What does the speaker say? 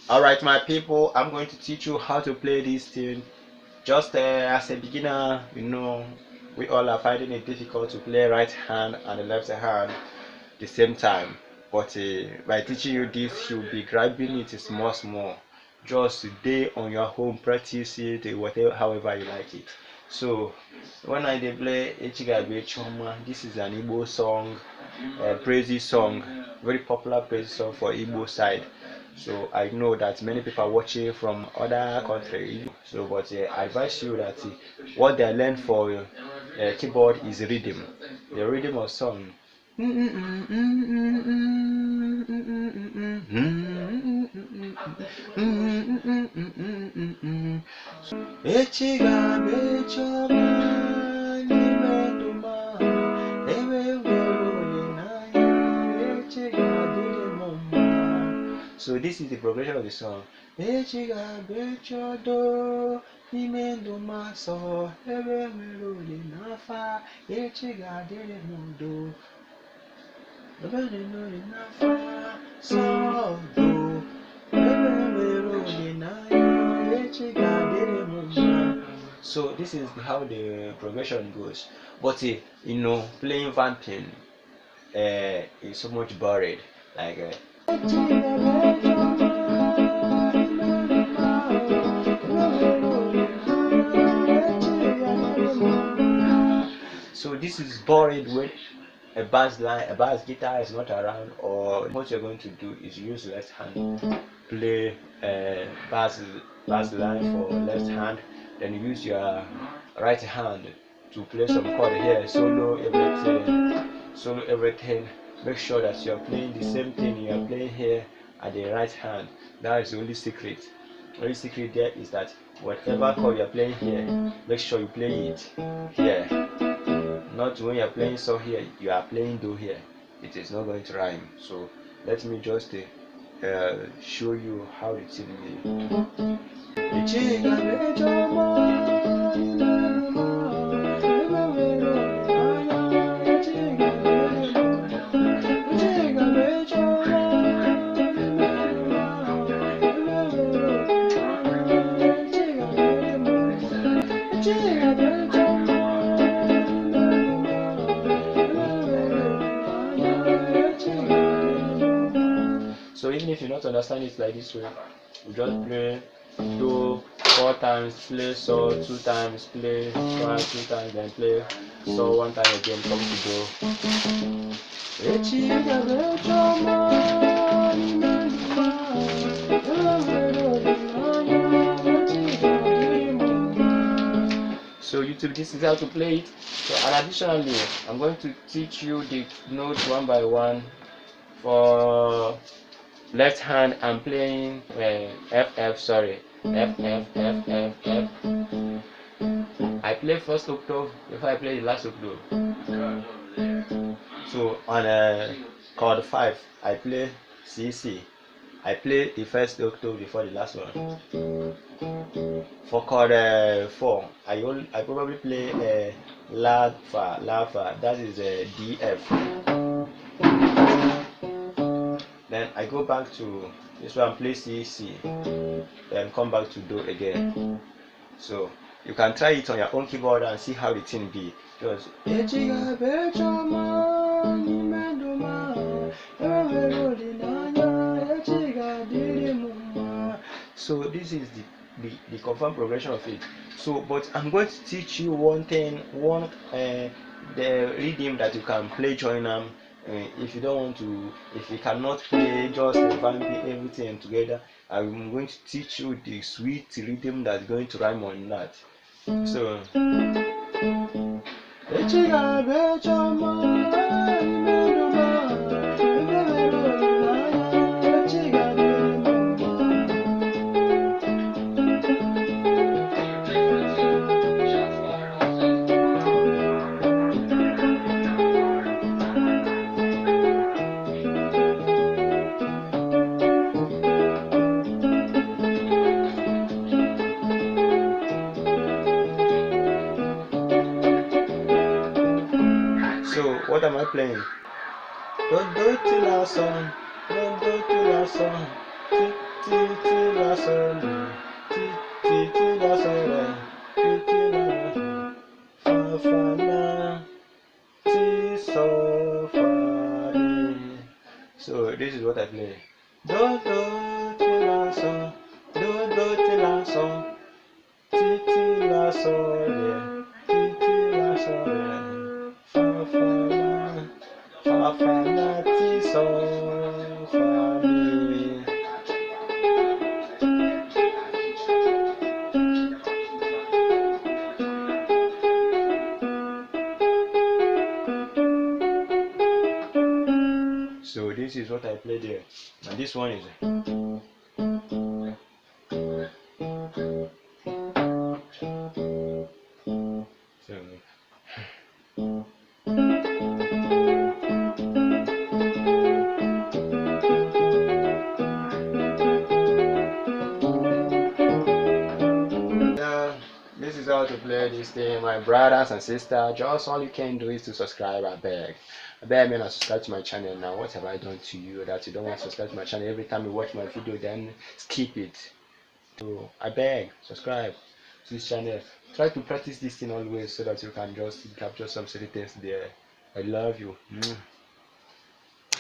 Alright, my people, I'm going to teach you how to play this tune. Just as a beginner, we all are finding it difficult to play right hand and the left hand the same time. But by teaching you this, you'll be grabbing it small. Just day on your home, practice it, whatever, however you like it. So when I play Echigabe Choma, this is an Igbo song, a praise song, very popular praise song for Igbo side. So I know that many people are watching from other countries. So, but I advise you that what they learn for keyboard is rhythm, the rhythm of song. So this is the progression of the song. So this is how the progression goes. But playing vamping is so much boring. Like so this is boring when a bass guitar is not around, or what you're going to do is use left hand, play bass line for left hand, then use your right hand to play some chord here, solo everything. Make sure that you're playing the same thing you are playing here at the right hand. That is the only secret. The only secret there is that whatever chord you're playing here, make sure you play it here. Not when you're playing so here, you are playing do here. It is not going to rhyme. So let me just show you how the thing is. So even if you not understand it like this way, you just play do 4 times, play so 2 times, play twice 2 times, then play so 1 time again, come to do. So YouTube, this is how to play it. So and additionally, I'm going to teach you the notes one by one. For left hand, I'm playing F. I play first octave before I play the last octave. So on chord 5, I play C. I play the first octave before the last one. For chord 4, I probably play La Fa. That is DF. Then I go back to this one, play C, then come back to Do again. So you can try it on your own keyboard and see how the thing be. Just so this is the confirmed progression of it. So but I'm going to teach you one thing, the rhythm that you can play join them. If you don't want to, if you cannot play just everything together, I'm going to teach you the sweet rhythm that's going to rhyme on that. So start playing. Do do ti la son, do do ti la son, ti ti ti la son, ti ti ti la son re, ti ti la fa fa la, ti so fa mi. So this is what I play. Do do ti la son, do do ti la son, ti ti la son re, ti ti la son re, fa fa la. Fa fa la ti so fa mi. So this is what I play there, and this one is. So, this is how to play this thing, my brothers and sisters. Just all you can do is to subscribe. I beg me not subscribe to my channel now. What have I done to you that you don't want to subscribe to my channel? Every time you watch my video, then skip it. So I beg, subscribe to this channel. Try to practice this thing always so that you can just capture some silly things there. I love you.